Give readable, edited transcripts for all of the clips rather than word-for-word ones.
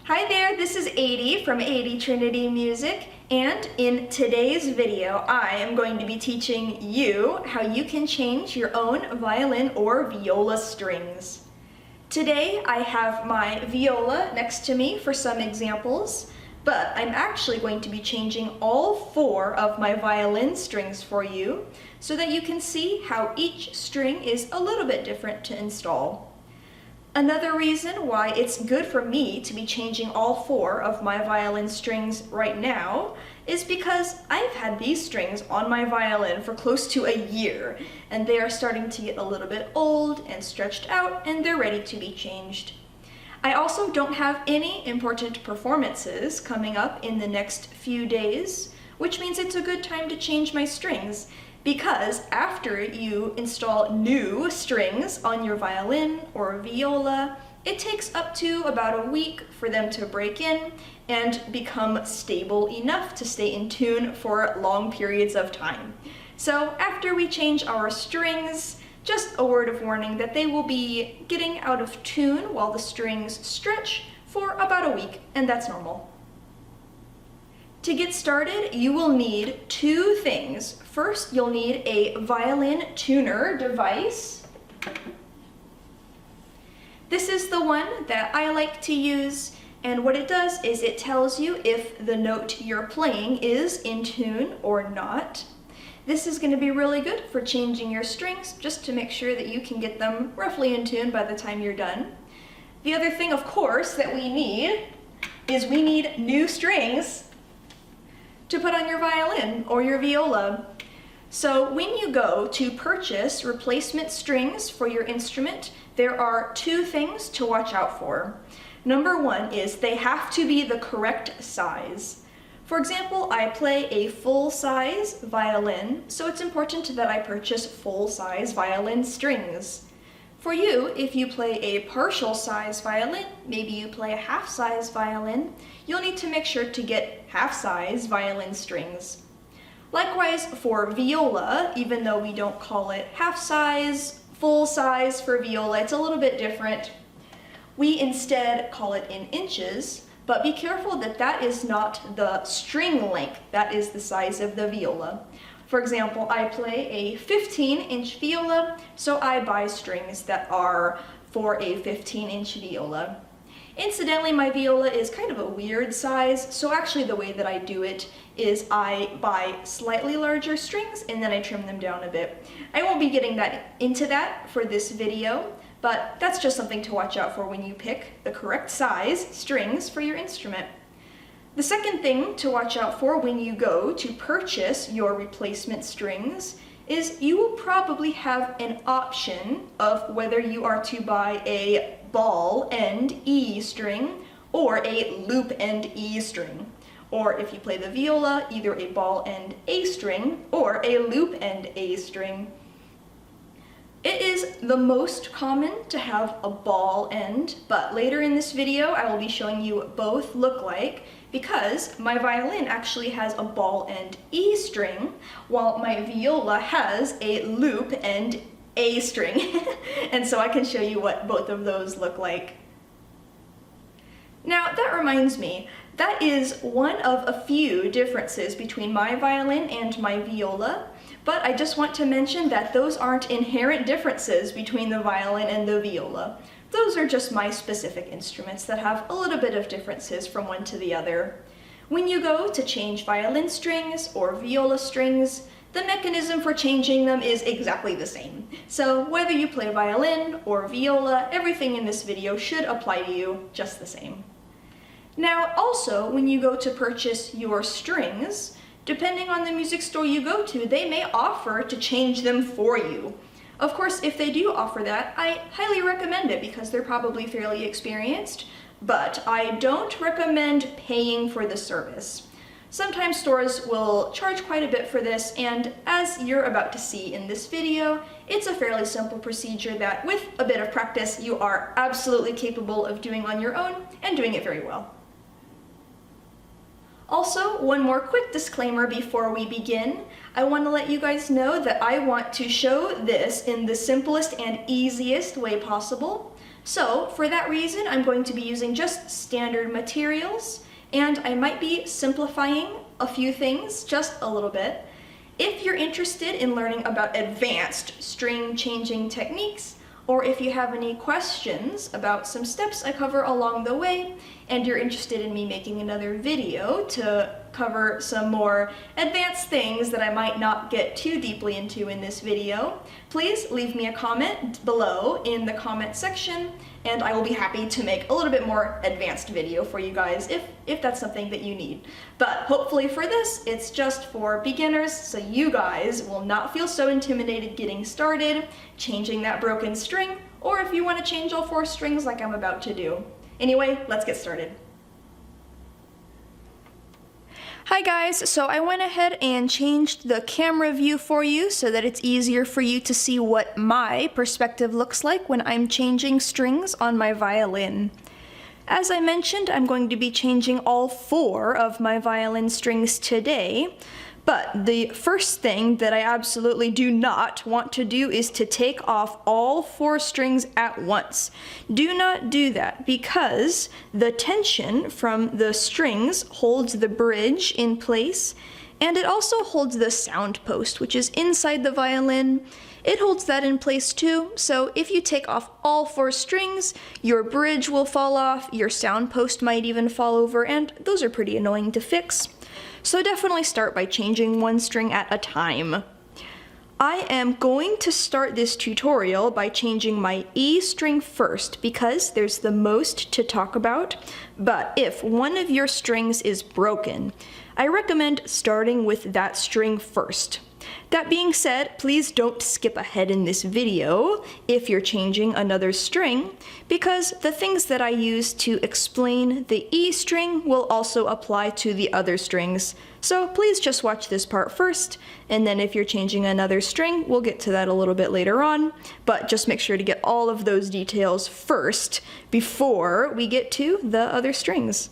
Hi there, this is Adi from Adi Trinity Music, and in today's video I am going to be teaching you how you can change your own violin or viola strings. Today I have my viola next to me for some examples, but I'm actually going to be changing all 4 of my violin strings for you so that you can see how each string is a little bit different to install. Another reason why it's good for me to be changing all 4 of my violin strings right now is because I've had these strings on my violin for close to a year, and they are starting to get a little bit old and stretched out, and they're ready to be changed. I also don't have any important performances coming up in the next few days, which means it's a good time to change my strings, because after you install new strings on your violin or viola, it takes up to about a week for them to break in and become stable enough to stay in tune for long periods of time. So after we change our strings, just a word of warning that they will be getting out of tune while the strings stretch for about a week, and that's normal. To get started, you will need 2 things. First, you'll need a violin tuner device. This is the one that I like to use, and what it does is it tells you if the note you're playing is in tune or not. This is going to be really good for changing your strings, just to make sure that you can get them roughly in tune by the time you're done. The other thing, of course, that we need is we need new strings to put on your violin or your viola. So when you go to purchase replacement strings for your instrument, there are 2 things to watch out for. Number 1 is they have to be the correct size. For example, I play a full-size violin, so it's important that I purchase full-size violin strings. For you, if you play a partial-size violin, maybe you play a half-size violin, you'll need to make sure to get half-size violin strings. Likewise, for viola, even though we don't call it half-size, full-size for viola, it's a little bit different. We instead call it in inches, but be careful that that is not the string length, that is the size of the viola. For example, I play a 15-inch viola, so I buy strings that are for a 15-inch viola. Incidentally, my viola is kind of a weird size, so actually the way that I do it is I buy slightly larger strings and then I trim them down a bit. I won't be getting into that for this video, but that's just something to watch out for when you pick the correct size strings for your instrument. The second thing to watch out for when you go to purchase your replacement strings is you will probably have an option of whether you are to buy a ball end E string or a loop end E string. Or if you play the viola, either a ball end A string or a loop end A string. It is the most common to have a ball end, but later in this video I will be showing you what both look like, because my violin actually has a ball end E string, while my viola has a loop end A string. And so I can show you what both of those look like. Now that reminds me, that is one of a few differences between my violin and my viola, but I just want to mention that those aren't inherent differences between the violin and the viola. Those are just my specific instruments that have a little bit of differences from one to the other. When you go to change violin strings or viola strings, the mechanism for changing them is exactly the same. So whether you play violin or viola, everything in this video should apply to you just the same. Now also, when you go to purchase your strings, depending on the music store you go to, they may offer to change them for you. Of course, if they do offer that, I highly recommend it because they're probably fairly experienced, but I don't recommend paying for the service. Sometimes stores will charge quite a bit for this, and as you're about to see in this video, it's a fairly simple procedure that, with a bit of practice, you are absolutely capable of doing on your own and doing it very well. Also, one more quick disclaimer before we begin. I want to let you guys know that I want to show this in the simplest and easiest way possible. So for that reason, I'm going to be using just standard materials, and I might be simplifying a few things just a little bit. If you're interested in learning about advanced string changing techniques, or if you have any questions about some steps I cover along the way, and you're interested in me making another video to cover some more advanced things that I might not get too deeply into in this video, please leave me a comment below in the comment section, and I will be happy to make a little bit more advanced video for you guys if that's something that you need. But hopefully for this, it's just for beginners, so you guys will not feel so intimidated getting started, changing that broken string, or if you want to change all 4 strings like I'm about to do. Anyway, let's get started. Hi guys, so I went ahead and changed the camera view for you so that it's easier for you to see what my perspective looks like when I'm changing strings on my violin. As I mentioned, I'm going to be changing all 4 of my violin strings today, but the first thing that I absolutely do not want to do is to take off all 4 strings at once. Do not do that because the tension from the strings holds the bridge in place, and it also holds the sound post, which is inside the violin. It holds that in place too, so if you take off all 4 strings, your bridge will fall off, your sound post might even fall over, and those are pretty annoying to fix. So definitely start by changing 1 string at a time. I am going to start this tutorial by changing my E string first because there's the most to talk about, but if one of your strings is broken, I recommend starting with that string first. That being said, please don't skip ahead in this video if you're changing another string, because the things that I use to explain the E string will also apply to the other strings. So please just watch this part first, and then if you're changing another string, we'll get to that a little bit later on, but just make sure to get all of those details first before we get to the other strings.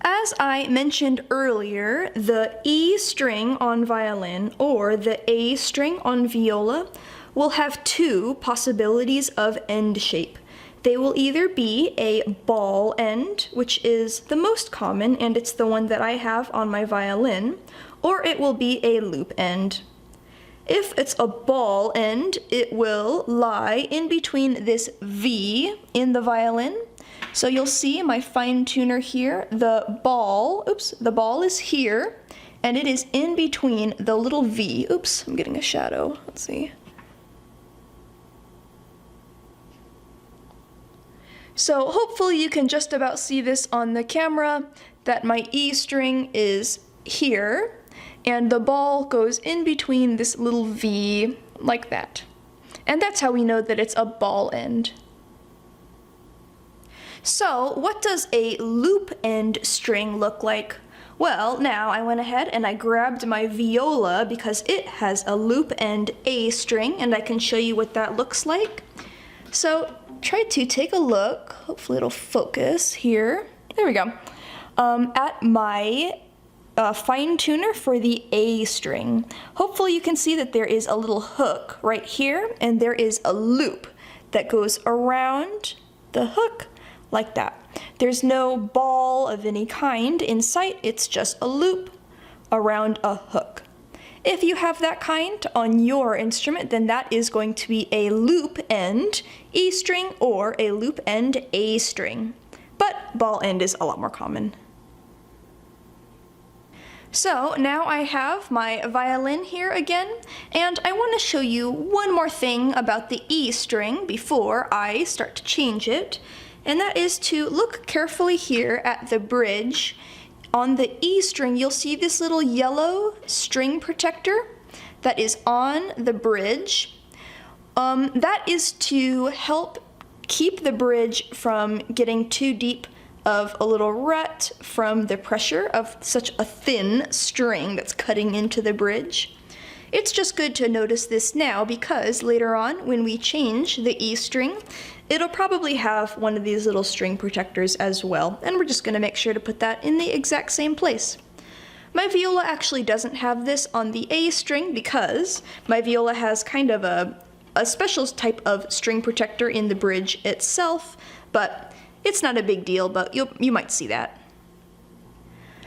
As I mentioned earlier, the E string on violin or the A string on viola will have 2 possibilities of end shape. They will either be a ball end, which is the most common and it's the one that I have on my violin, or it will be a loop end. If it's a ball end, it will lie in between this V in the violin. So you'll see my fine tuner here, the ball is here, and it is in between the little V. Oops, I'm getting a shadow, let's see. So hopefully you can just about see this on the camera, that my E string is here, and the ball goes in between this little V, like that. And that's how we know that it's a ball end. So, what does a loop end string look like? Well, now I went ahead and I grabbed my viola because it has a loop end A string, and I can show you what that looks like. So, try to take a look, hopefully it'll focus here. There we go. At my fine tuner for the A string. Hopefully you can see that there is a little hook right here, and there is a loop that goes around the hook like that. There's no ball of any kind in sight, it's just a loop around a hook. If you have that kind on your instrument, then that is going to be a loop end E string or a loop end A string. But ball end is a lot more common. So now I have my violin here again, and I want to show you one more thing about the E string before I start to change it. And that is to look carefully here at the bridge. On the E string, you'll see this little yellow string protector that is on the bridge. That is to help keep the bridge from getting too deep of a little rut from the pressure of such a thin string that's cutting into the bridge. It's just good to notice this now because later on when we change the E string, it'll probably have one of these little string protectors as well, and we're just going to make sure to put that in the exact same place. My viola actually doesn't have this on the A string because my viola has kind of a a special type of string protector in the bridge itself, but it's not a big deal, but you might see that.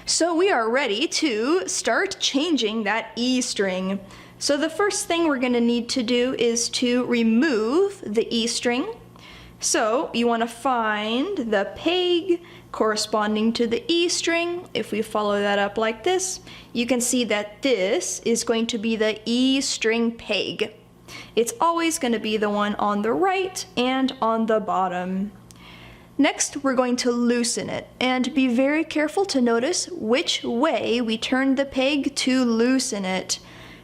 So we are ready to start changing that E string. So the first thing we're going to need to do is to remove the E string. So you want to find the peg corresponding to the E string. If we follow that up like this, you can see that this is going to be the E string peg. It's always going to be the one on the right and on the bottom. Next, we're going to loosen it, and be very careful to notice which way we turn the peg to loosen it.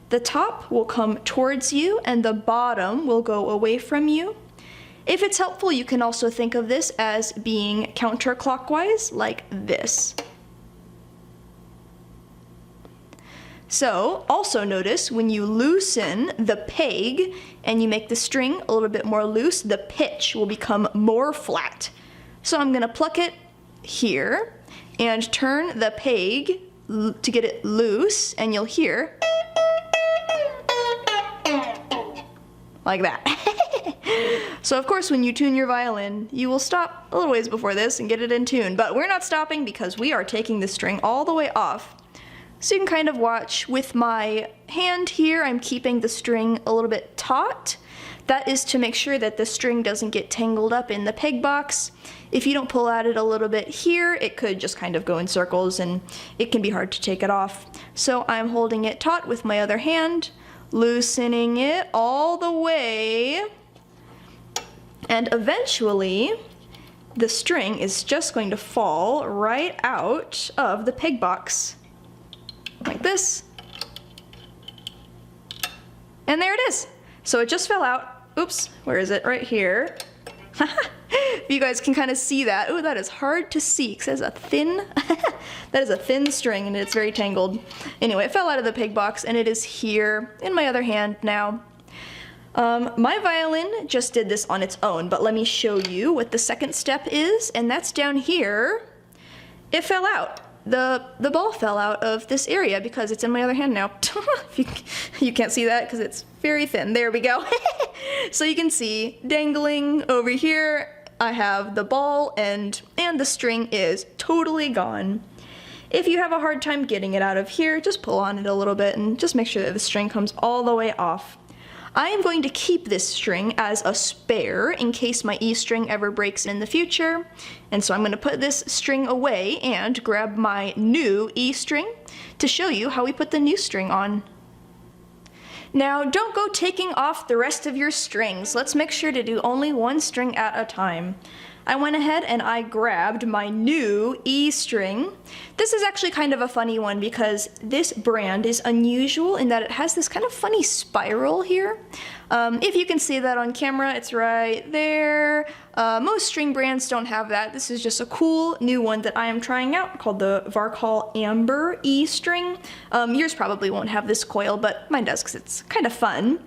The top will come towards you and the bottom will go away from you. If it's helpful, you can also think of this as being counterclockwise, like this. So, also notice when you loosen the peg and you make the string a little bit more loose, the pitch will become more flat. So I'm going to pluck it here and turn the peg to get it loose, and you'll hear like that. So of course when you tune your violin, you will stop a little ways before this and get it in tune, but we're not stopping because we are taking the string all the way off. So you can kind of watch with my hand here, I'm keeping the string a little bit taut. That is to make sure that the string doesn't get tangled up in the peg box. If you don't pull at it a little bit here, it could just kind of go in circles and it can be hard to take it off. So I'm holding it taut with my other hand, loosening it all the way, and eventually the string is just going to fall right out of the peg box, like this. And there it is. So it just fell out. Oops, where is it? Right here. You guys can kind of see that. Oh, that is hard to see because that is a thin string and it's very tangled. Anyway, it fell out of the peg box and it is here in my other hand now. My violin just did this on its own, but let me show you what the second step is, and that's down here. It fell out. The ball fell out of this area because it's in my other hand now. You can't see that because it's very thin. There we go. So you can see dangling over here, I have the ball and the string is totally gone. If you have a hard time getting it out of here, just pull on it a little bit and just make sure that the string comes all the way off. I am going to keep this string as a spare in case my E string ever breaks in the future. And so I'm going to put this string away and grab my new E string to show you how we put the new string on. Now don't go taking off the rest of your strings. Let's make sure to do only one string at a time. I went ahead and I grabbed my new E string. This is actually kind of a funny one because this brand is unusual in that it has this kind of funny spiral here. If you can see that on camera, it's right there. Most string brands don't have that. This is just a cool new one that I am trying out called the Varkol Amber E string. Yours probably won't have this coil, but mine does because it's kind of fun.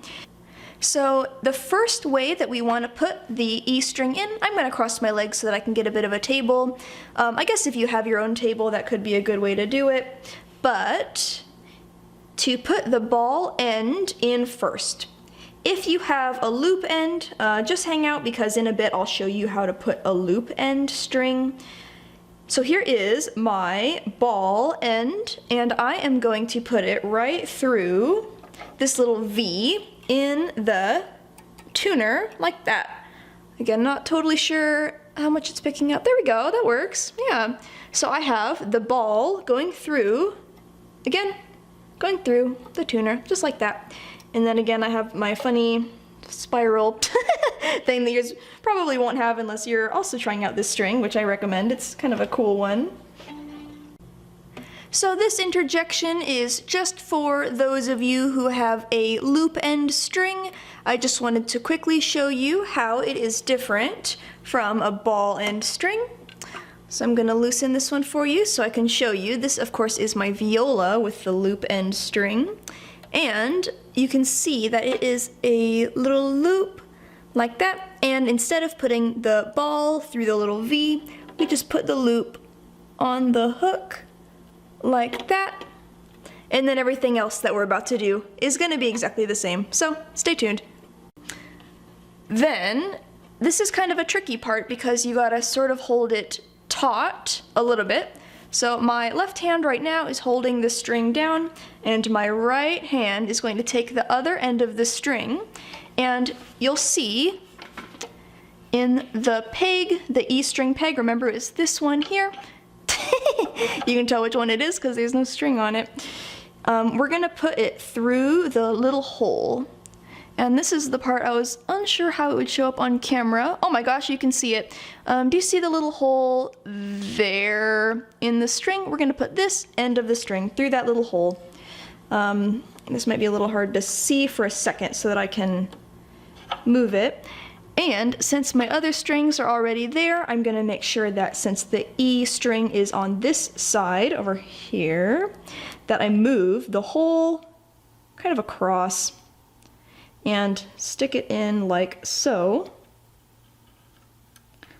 So the first way that we want to put the E string in, I'm going to cross my legs so that I can get a bit of a table. I guess if you have your own table, that could be a good way to do it. But to put the ball end in first. If you have a loop end, just hang out because in a bit I'll show you how to put a loop end string. So here is my ball end, and I am going to put it right through this little V in the tuner like that. Again, not totally sure how much it's picking up. There we go, that works. Yeah. So I have the ball going through, again, going through the tuner, just like that. And then again, I have my funny spiral thing that you probably won't have unless you're also trying out this string, which I recommend. It's kind of a cool one. So this interjection is just for those of you who have a loop end string. I just wanted to quickly show you how it is different from a ball end string. So I'm going to loosen this one for you so I can show you. This of course is my viola with the loop end string. And you can see that it is a little loop like that. And instead of putting the ball through the little V, we just put the loop on the hook like that, and then everything else that we're about to do is going to be exactly the same, so stay tuned. Then, this is kind of a tricky part because you gotta sort of hold it taut a little bit. So my left hand right now is holding the string down, and my right hand is going to take the other end of the string, and you'll see in the peg, the E string peg, remember is this one here. You can tell which one it is because there's no string on it. We're gonna put it through the little hole. And this is the part I was unsure how it would show up on camera. Oh my gosh, you can see it. Do you see the little hole there in the string? We're gonna put this end of the string through that little hole. This might be a little hard to see for a second so that I can move it. And since my other strings are already there, I'm gonna make sure that since the E string is on this side over here, that I move the hole kind of across and stick it in like so,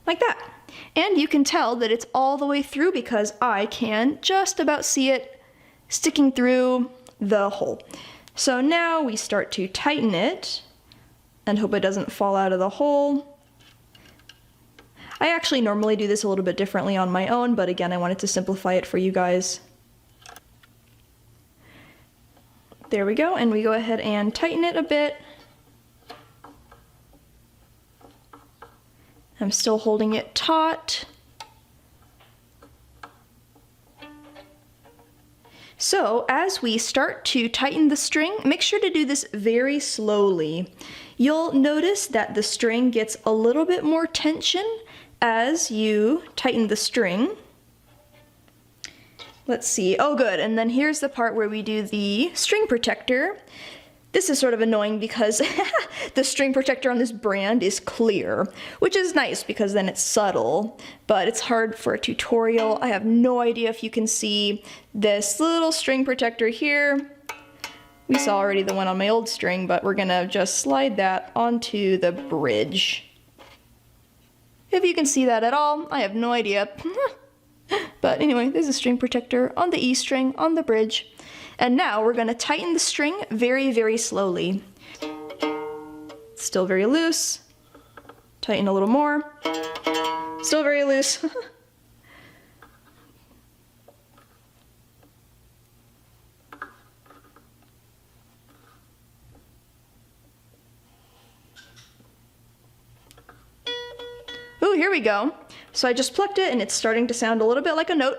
like that. And you can tell that it's all the way through because I can just about see it sticking through the hole. So now we start to tighten it and hope it doesn't fall out of the hole. I actually normally do this a little bit differently on my own, but again, I wanted to simplify it for you guys. There we go, and we go ahead and tighten it a bit. I'm still holding it taut. So as we start to tighten the string, make sure to do this very slowly. You'll notice that the string gets a little bit more tension as you tighten the string. Let's see, oh good, and then here's the part where we do the string protector. This is sort of annoying because the string protector on this brand is clear, which is nice because then it's subtle, but it's hard for a tutorial. I have no idea if you can see this little string protector here. We saw already the one on my old string, but we're gonna just slide that onto the bridge. If you can see that at all, I have no idea. But anyway, there's a string protector on the E string on the bridge. And now we're going to tighten the string very, very slowly. Still very loose. Tighten a little more. Still very loose. Ooh, here we go. So I just plucked it and it's starting to sound a little bit like a note.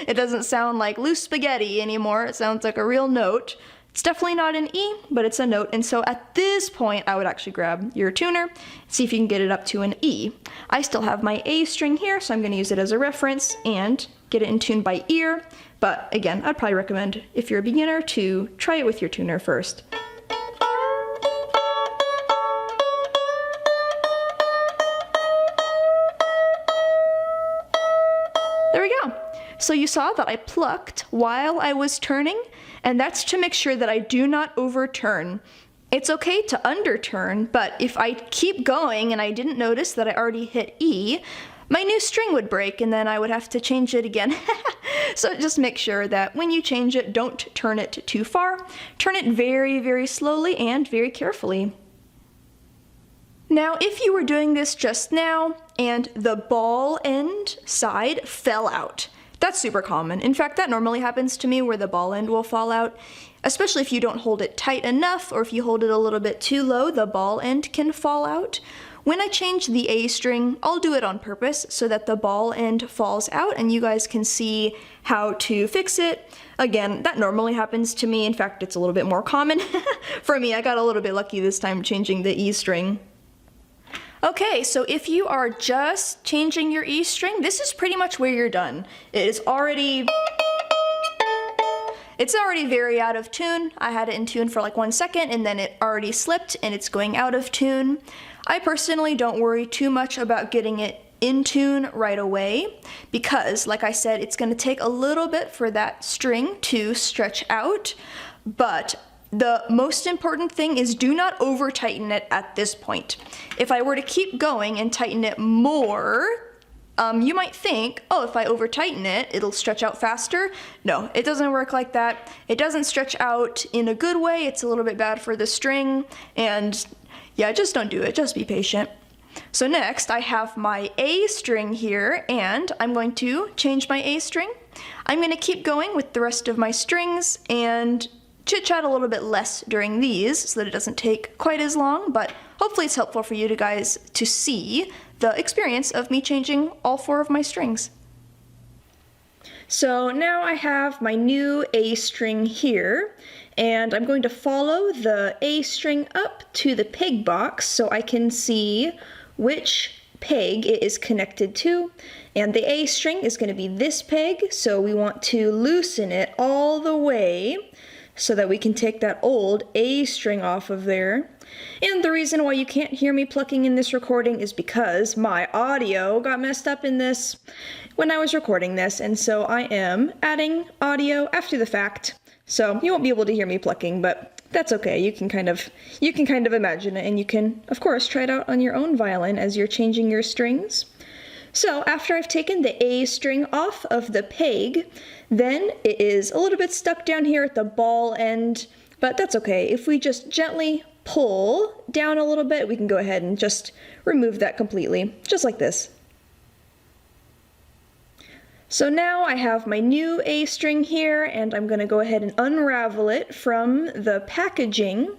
It doesn't sound like loose spaghetti anymore. It sounds like a real note. It's definitely not an E, but it's a note. And so at this point, I would actually grab your tuner, see if you can get it up to an E. I still have my A string here, so I'm gonna use it as a reference and get it in tune by ear. But again, I'd probably recommend, if you're a beginner, to try it with your tuner first. There we go. So you saw that I plucked while I was turning, and that's to make sure that I do not overturn. It's okay to underturn, but if I keep going and I didn't notice that I already hit E, my new string would break and then I would have to change it again. So just make sure that when you change it, don't turn it too far. Turn it very, very slowly and very carefully. Now, if you were doing this just now and the ball end side fell out, that's super common. In fact, that normally happens to me where the ball end will fall out, especially if you don't hold it tight enough or if you hold it a little bit too low, the ball end can fall out. When I change the A string, I'll do it on purpose so that the ball end falls out and you guys can see how to fix it. Again, that normally happens to me. In fact, it's a little bit more common for me. I got a little bit lucky this time changing the E string. Okay, so if you are just changing your E string, this is pretty much where you're done. It's already very out of tune. I had it in tune for like 1 second and then it already slipped and it's going out of tune. I personally don't worry too much about getting it in tune right away because, like I said, it's gonna take a little bit for that string to stretch out, but the most important thing is do not over tighten it at this point. If I were to keep going and tighten it more, you might think, oh, if I over tighten it, it'll stretch out faster. No, it doesn't work like that. It doesn't stretch out in a good way. It's a little bit bad for the string. And Yeah, just don't do it, just be patient. So next I have my A string here, and I'm going to change my A string. I'm going to keep going with the rest of my strings and chit-chat a little bit less during these so that it doesn't take quite as long, but hopefully it's helpful for you guys to see the experience of me changing all 4 of my strings. So now I have my new A string here, and I'm going to follow the A string up to the peg box so I can see which peg it is connected to. And the A string is going to be this peg, so we want to loosen it all the way so that we can take that old A string off of there. And the reason why you can't hear me plucking in this recording is because my audio got messed up in this when I was recording this, and so I am adding audio after the fact. So you won't be able to hear me plucking, but that's okay. You can kind of imagine it, and you can, of course, try it out on your own violin as you're changing your strings. So after I've taken the A string off of the peg, then it is a little bit stuck down here at the ball end, but that's okay. If we just gently pull down a little bit, we can go ahead and just remove that completely, just like this. So now I have my new A string here, and I'm going to go ahead and unravel it from the packaging.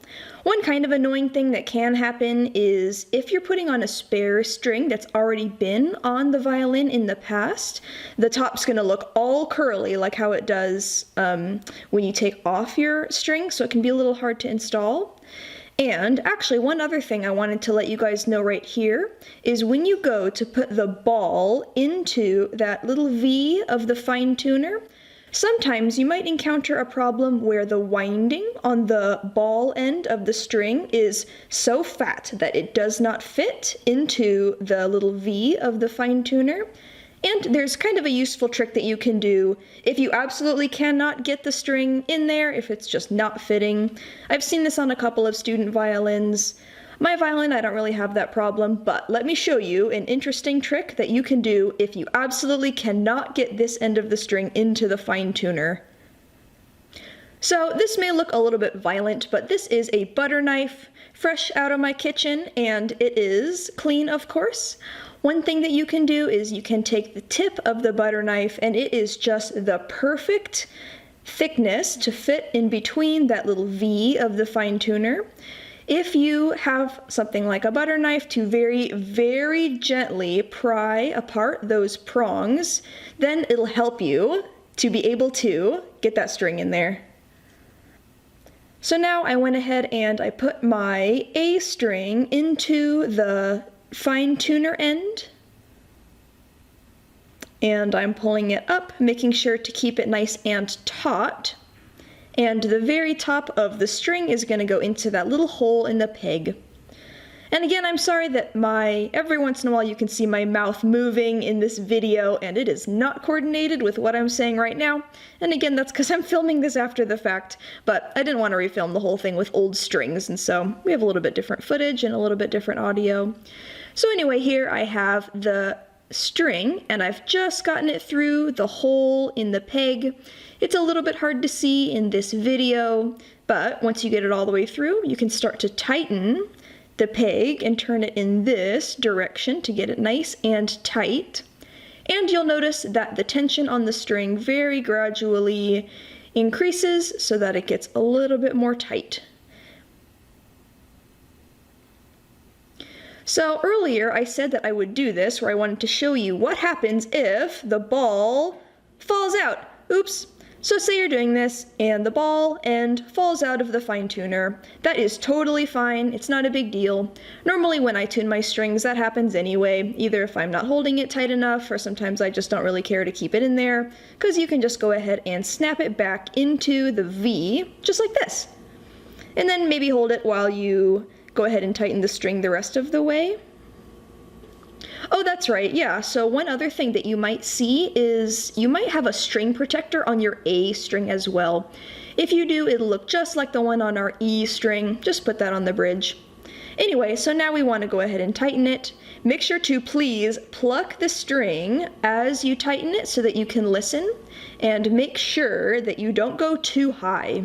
One kind of annoying thing that can happen is if you're putting on a spare string that's already been on the violin in the past, the top's going to look all curly like how it does when you take off your string, so it can be a little hard to install. And actually, one other thing I wanted to let you guys know right here is when you go to put the ball into that little V of the fine tuner, sometimes you might encounter a problem where the winding on the ball end of the string is so fat that it does not fit into the little V of the fine tuner. And there's kind of a useful trick that you can do if you absolutely cannot get the string in there, if it's just not fitting. I've seen this on a couple of student violins. My violin, I don't really have that problem, but let me show you an interesting trick that you can do if you absolutely cannot get this end of the string into the fine tuner. So this may look a little bit violent, but this is a butter knife fresh out of my kitchen, and it is clean, of course. One thing that you can do is you can take the tip of the butter knife, and it is just the perfect thickness to fit in between that little V of the fine tuner. If you have something like a butter knife to very, very gently pry apart those prongs, then it'll help you to be able to get that string in there. So now I went ahead and I put my A string into the fine tuner end, and I'm pulling it up, making sure to keep it nice and taut, and the very top of the string is going to go into that little hole in the peg. And again, I'm sorry that every once in a while you can see my mouth moving in this video, and it is not coordinated with what I'm saying right now. And again, that's because I'm filming this after the fact, but I didn't want to refilm the whole thing with old strings, and so we have a little bit different footage and a little bit different audio. So anyway, here I have the string, and I've just gotten it through the hole in the peg. It's a little bit hard to see in this video, but once you get it all the way through, you can start to tighten the peg and turn it in this direction to get it nice and tight. And you'll notice that the tension on the string very gradually increases so that it gets a little bit more tight. So earlier I said that I would do this, where I wanted to show you what happens if the ball falls out. Oops. So say you're doing this and the ball end falls out of the fine tuner. That is totally fine. It's not a big deal. Normally when I tune my strings, that happens anyway, either if I'm not holding it tight enough, or sometimes I just don't really care to keep it in there, because you can just go ahead and snap it back into the V, just like this. And then maybe hold it while you go ahead and tighten the string the rest of the way. Oh, that's right, yeah. So one other thing that you might see is you might have a string protector on your A string as well. If you do, it'll look just like the one on our E string. Just put that on the bridge. Anyway, so now we want to go ahead and tighten it, make sure to please pluck the string as you tighten it so that you can listen, and make sure that you don't go too high.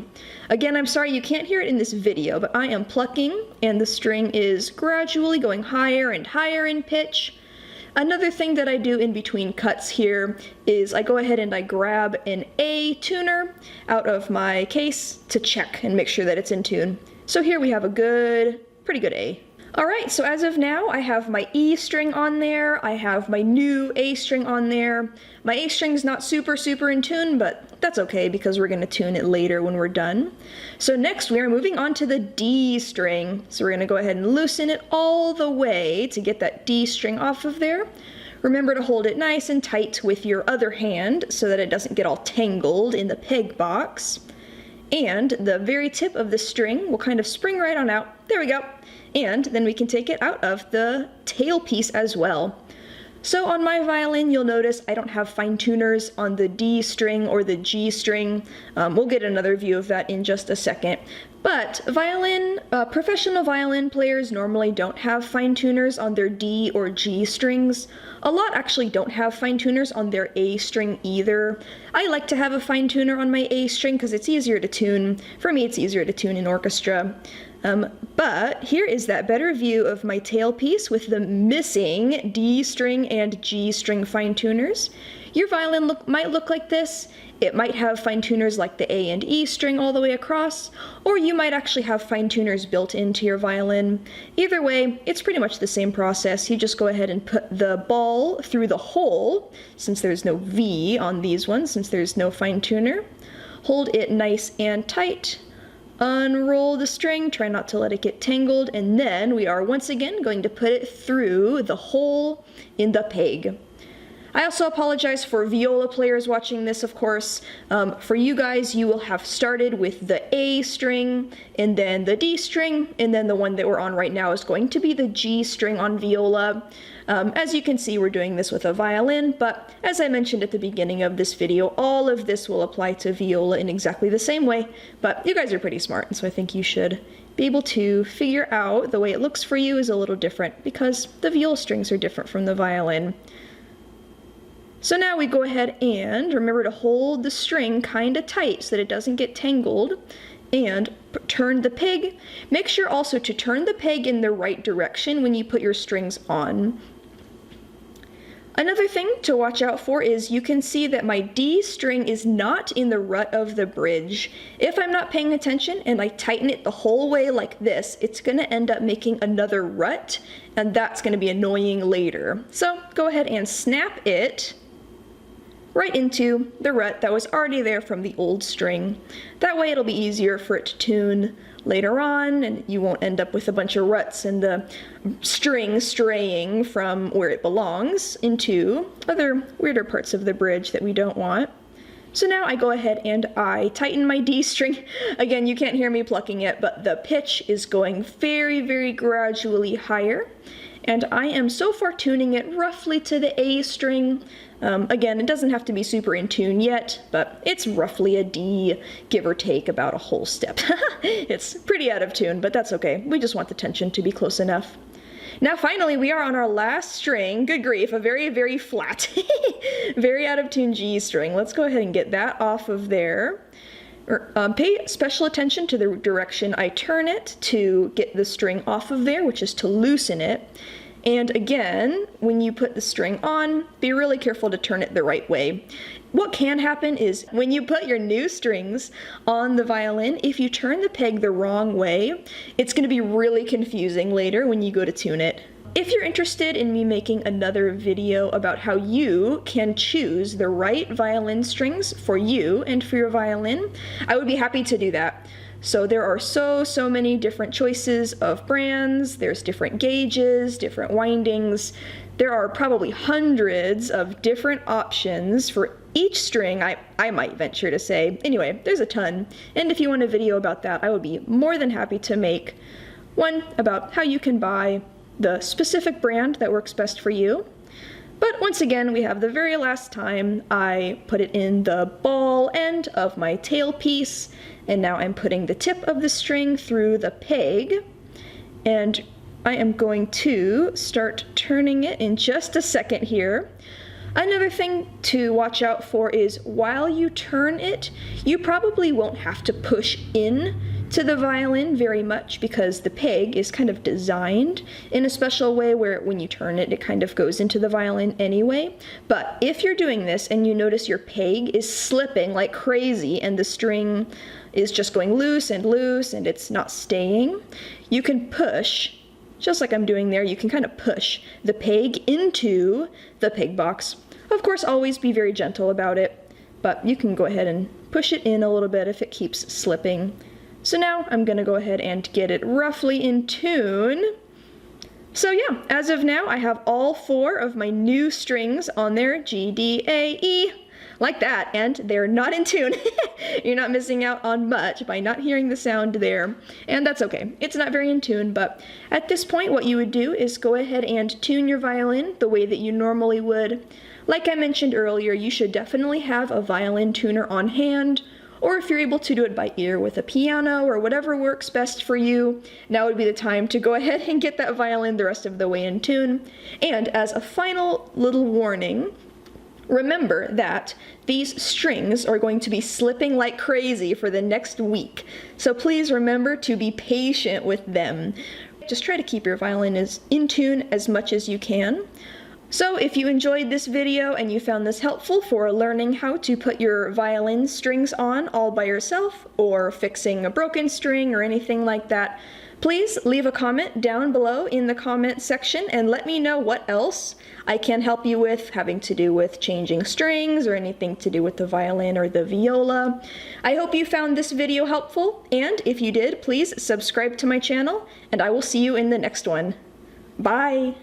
Again, I'm sorry you can't hear it in this video, but I am plucking and the string is gradually going higher and higher in pitch. Another thing that I do in between cuts here is I go ahead and I grab an A tuner out of my case to check and make sure that it's in tune. So here we have a pretty good A. Alright, so as of now, I have my E string on there, I have my new A string on there. My A string's not super in tune, but that's okay because we're going to tune it later when we're done. So next we are moving on to the D string. So we're going to go ahead and loosen it all the way to get that D string off of there. Remember to hold it nice and tight with your other hand so that it doesn't get all tangled in the peg box. And the very tip of the string will kind of spring right on out. There we go. And then we can take it out of the tailpiece as well. So on my violin, you'll notice I don't have fine tuners on the D string or the G string. We'll get another view of that in just a second. But professional violin players normally don't have fine tuners on their D or G strings. A lot actually don't have fine tuners on their A string either. I like to have a fine tuner on my A string because it's easier to tune. For me, it's easier to tune in orchestra. But here is that better view of my tailpiece with the missing D string and G string fine tuners. Your violin might look like this. It might have fine tuners like the A and E string all the way across, or you might actually have fine tuners built into your violin. Either way, it's pretty much the same process. You just go ahead and put the ball through the hole, since there's no V on these ones, since there's no fine tuner. Hold it nice and tight. Unroll the string, try not to let it get tangled, and then we are once again going to put it through the hole in the peg. I also apologize for viola players watching this, of course. For you guys, you will have started with the A string, and then the D string, and then the one that we're on right now is going to be the G string on viola. As you can see, we're doing this with a violin, but as I mentioned at the beginning of this video, all of this will apply to viola in exactly the same way, but you guys are pretty smart, and so I think you should be able to figure out the way it looks for you is a little different, because the viola strings are different from the violin. So now we go ahead and remember to hold the string kind of tight so that it doesn't get tangled, and turn the peg. Make sure also to turn the peg in the right direction when you put your strings on. Another thing to watch out for is you can see that my D string is not in the rut of the bridge. If I'm not paying attention and I tighten it the whole way like this, it's going to end up making another rut, and that's going to be annoying later. So go ahead and snap it right into the rut that was already there from the old string. That way it'll be easier for it to tune later on, and you won't end up with a bunch of ruts and the string straying from where it belongs into other weirder parts of the bridge that we don't want. So now I go ahead and I tighten my D string. Again, you can't hear me plucking it, but the pitch is going very gradually higher. And I am so far tuning it roughly to the A string. Again, it doesn't have to be super in tune yet, but it's roughly a D, give or take about a whole step. It's pretty out of tune, but that's okay. We just want the tension to be close enough. Now finally, we are on our last string. Good grief, a very flat, very out of tune G string. Let's go ahead and get that off of there. Pay special attention to the direction I turn it to get the string off of there, which is to loosen it. And again, when you put the string on, be really careful to turn it the right way. What can happen is when you put your new strings on the violin, if you turn the peg the wrong way, it's going to be really confusing later when you go to tune it. If you're interested in me making another video about how you can choose the right violin strings for you and for your violin, I would be happy to do that. So there are so many different choices of brands, there's different gauges, different windings. There are probably hundreds of different options for each string, I might venture to say. Anyway, there's a ton. And if you want a video about that, I would be more than happy to make one about how you can buy the specific brand that works best for you. But once again, we have the very last time I put it in the ball end of my tailpiece, and now I'm putting the tip of the string through the peg, and I am going to start turning it in just a second here. Another thing to watch out for is while you turn it, you probably won't have to push in to the violin very much because the peg is kind of designed in a special way where when you turn it, it kind of goes into the violin anyway. But if you're doing this and you notice your peg is slipping like crazy and the string is just going loose and it's not staying, you can push, just like I'm doing there, you can kind of push the peg into the peg box. Of course, always be very gentle about it, but you can go ahead and push it in a little bit if it keeps slipping. So now I'm going to go ahead and get it roughly in tune. So yeah, as of now, I have all 4 of my new strings on there, G, D, A, E, like that, and they're not in tune. You're not missing out on much by not hearing the sound there, and that's okay. It's not very in tune, but at this point, what you would do is go ahead and tune your violin the way that you normally would. Like I mentioned earlier, you should definitely have a violin tuner on hand, or if you're able to do it by ear with a piano or whatever works best for you, now would be the time to go ahead and get that violin the rest of the way in tune. And as a final little warning, remember that these strings are going to be slipping like crazy for the next week. So please remember to be patient with them. Just try to keep your violin in tune as much as you can. So if you enjoyed this video and you found this helpful for learning how to put your violin strings on all by yourself or fixing a broken string or anything like that, please leave a comment down below in the comment section and let me know what else I can help you with having to do with changing strings or anything to do with the violin or the viola. I hope you found this video helpful, and if you did, please subscribe to my channel and I will see you in the next one. Bye!